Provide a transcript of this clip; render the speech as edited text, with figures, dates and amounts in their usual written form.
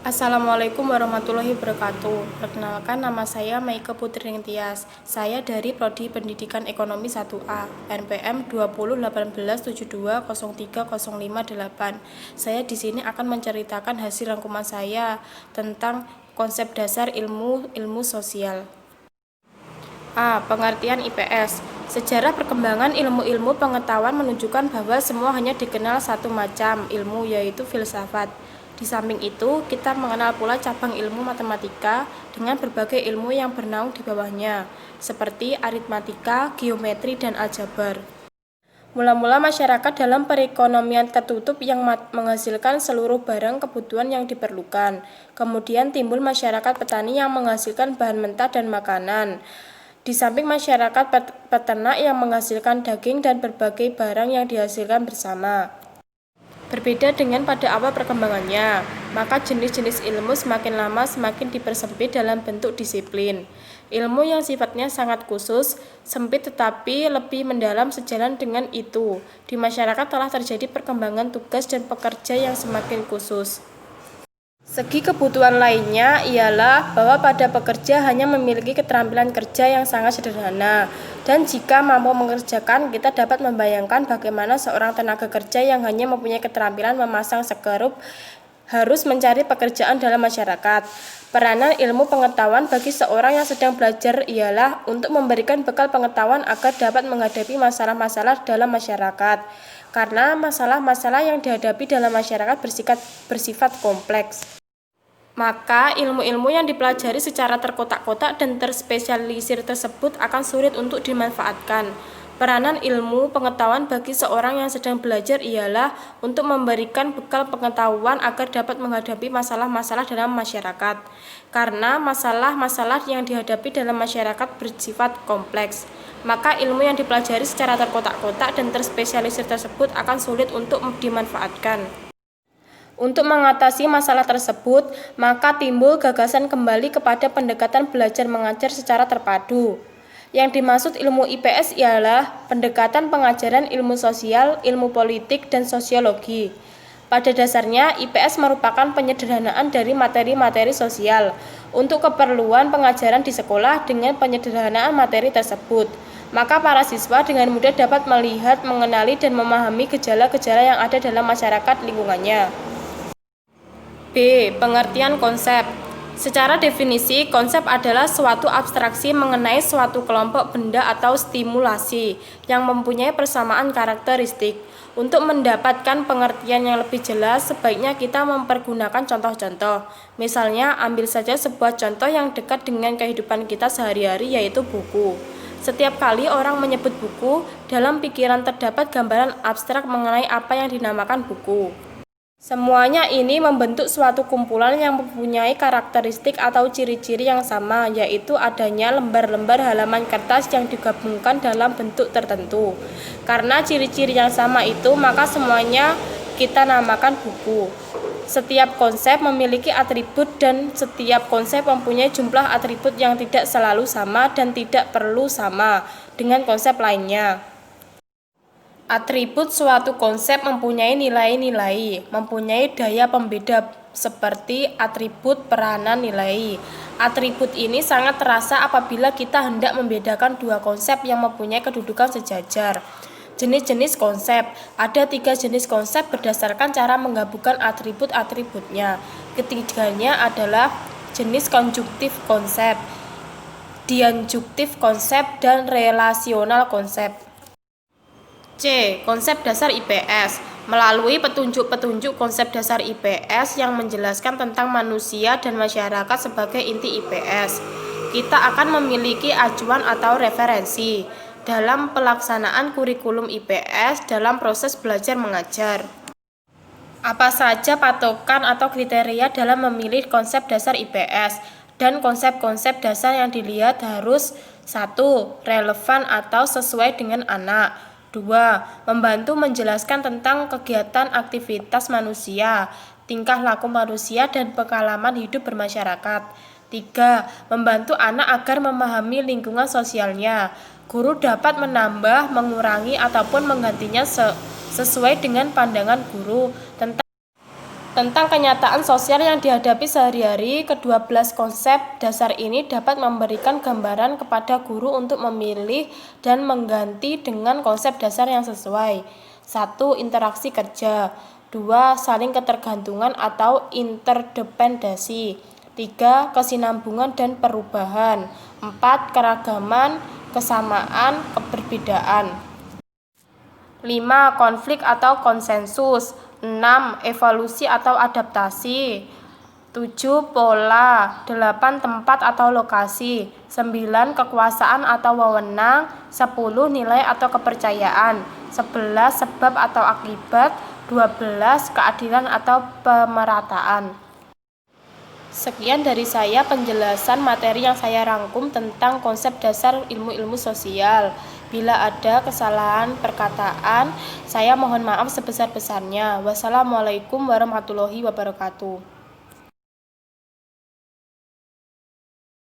Assalamualaikum warahmatullahi wabarakatuh. Perkenalkan, nama saya Maike Putri Tias. Saya dari Prodi Pendidikan Ekonomi 1A, NPM 201872030508. Saya di sini akan menceritakan hasil rangkuman saya tentang konsep dasar ilmu sosial. A. Pengertian IPS. Sejarah perkembangan ilmu-ilmu pengetahuan menunjukkan bahwa semua hanya dikenal satu macam ilmu, yaitu filsafat. Di samping itu, kita mengenal pula cabang ilmu matematika dengan berbagai ilmu yang bernaung di bawahnya, seperti aritmatika, geometri, dan aljabar. Mula-mula masyarakat dalam perekonomian tertutup yang menghasilkan seluruh barang kebutuhan yang diperlukan. Kemudian timbul masyarakat petani yang menghasilkan bahan mentah dan makanan. Di samping masyarakat peternak yang menghasilkan daging dan berbagai barang yang dihasilkan bersama. Berbeda dengan pada awal perkembangannya, maka jenis-jenis ilmu semakin lama semakin dipersempit dalam bentuk disiplin. Ilmu yang sifatnya sangat khusus, sempit tetapi lebih mendalam sejalan dengan itu. Di masyarakat telah terjadi perkembangan tugas dan pekerja yang semakin khusus. Segi kebutuhan lainnya ialah bahwa pada pekerja hanya memiliki keterampilan kerja yang sangat sederhana, dan jika mampu mengerjakan, kita dapat membayangkan bagaimana seorang tenaga kerja yang hanya mempunyai keterampilan memasang sekrup harus mencari pekerjaan dalam masyarakat. Peranan ilmu pengetahuan bagi seorang yang sedang belajar ialah untuk memberikan bekal pengetahuan agar dapat menghadapi masalah-masalah dalam masyarakat, karena masalah-masalah yang dihadapi dalam masyarakat bersifat kompleks. Maka ilmu-ilmu yang dipelajari secara terkotak-kotak dan terspesialisir tersebut akan sulit untuk dimanfaatkan. Peranan ilmu pengetahuan bagi seorang yang sedang belajar ialah untuk memberikan bekal pengetahuan agar dapat menghadapi masalah-masalah dalam masyarakat. Karena masalah-masalah yang dihadapi dalam masyarakat bersifat kompleks, maka ilmu yang dipelajari secara terkotak-kotak dan terspesialisir tersebut akan sulit untuk dimanfaatkan. Untuk mengatasi masalah tersebut, maka timbul gagasan kembali kepada pendekatan belajar mengajar secara terpadu. Yang dimaksud ilmu IPS ialah pendekatan pengajaran ilmu sosial, ilmu politik, dan sosiologi. Pada dasarnya, IPS merupakan penyederhanaan dari materi-materi sosial untuk keperluan pengajaran di sekolah. Dengan penyederhanaan materi tersebut, maka para siswa dengan mudah dapat melihat, mengenali, dan memahami gejala-gejala yang ada dalam masyarakat lingkungannya. B. Pengertian konsep. Secara definisi, konsep adalah suatu abstraksi mengenai suatu kelompok benda atau stimulasi yang mempunyai persamaan karakteristik. Untuk mendapatkan pengertian yang lebih jelas, sebaiknya kita mempergunakan contoh-contoh. Misalnya, ambil saja sebuah contoh yang dekat dengan kehidupan kita sehari-hari, yaitu buku. Setiap kali orang menyebut buku, dalam pikiran terdapat gambaran abstrak mengenai apa yang dinamakan buku. Semuanya ini membentuk suatu kumpulan yang mempunyai karakteristik atau ciri-ciri yang sama, yaitu adanya lembar-lembar halaman kertas yang digabungkan dalam bentuk tertentu. Karena ciri-ciri yang sama itu, maka semuanya kita namakan buku. Setiap konsep memiliki atribut dan setiap konsep mempunyai jumlah atribut yang tidak selalu sama dan tidak perlu sama dengan konsep lainnya. Atribut suatu konsep mempunyai nilai-nilai, mempunyai daya pembeda seperti atribut peranan nilai. Atribut ini sangat terasa apabila kita hendak membedakan dua konsep yang mempunyai kedudukan sejajar. Jenis-jenis konsep. Ada 3 jenis konsep berdasarkan cara menggabungkan atribut-atributnya. Ketiganya adalah jenis konjungtif konsep, dianjuktif konsep, dan relasional konsep. C. Konsep dasar IPS. Melalui petunjuk-petunjuk konsep dasar IPS yang menjelaskan tentang manusia dan masyarakat sebagai inti IPS, kita akan memiliki acuan atau referensi dalam pelaksanaan kurikulum IPS dalam proses belajar mengajar. Apa saja patokan atau kriteria dalam memilih konsep dasar IPS? Dan konsep-konsep dasar yang dilihat harus 1. Relevan atau sesuai dengan anak. 2. Membantu menjelaskan tentang kegiatan aktivitas manusia, tingkah laku manusia, dan pengalaman hidup bermasyarakat. 3. Membantu anak agar memahami lingkungan sosialnya. Guru dapat menambah, mengurangi, ataupun menggantinya sesuai dengan pandangan guru Tentang kenyataan sosial yang dihadapi sehari-hari, kedua belas konsep dasar ini dapat memberikan gambaran kepada guru untuk memilih dan mengganti dengan konsep dasar yang sesuai. 1. Interaksi kerja. 2. Saling ketergantungan atau interdependensi. 3. Kesinambungan dan perubahan. 4. Keragaman, kesamaan, keberbedaan. 5. Konflik atau konsensus. 6. Evolusi atau adaptasi. 7. Pola. 8. Tempat atau lokasi. 9. Kekuasaan atau wewenang. 10. Nilai atau kepercayaan. 11. Sebab atau akibat. 12. Keadilan atau pemerataan. Sekian dari saya penjelasan materi yang saya rangkum tentang konsep dasar ilmu-ilmu sosial. Bila ada kesalahan perkataan, saya mohon maaf sebesar-besarnya. Wassalamualaikum warahmatullahi wabarakatuh.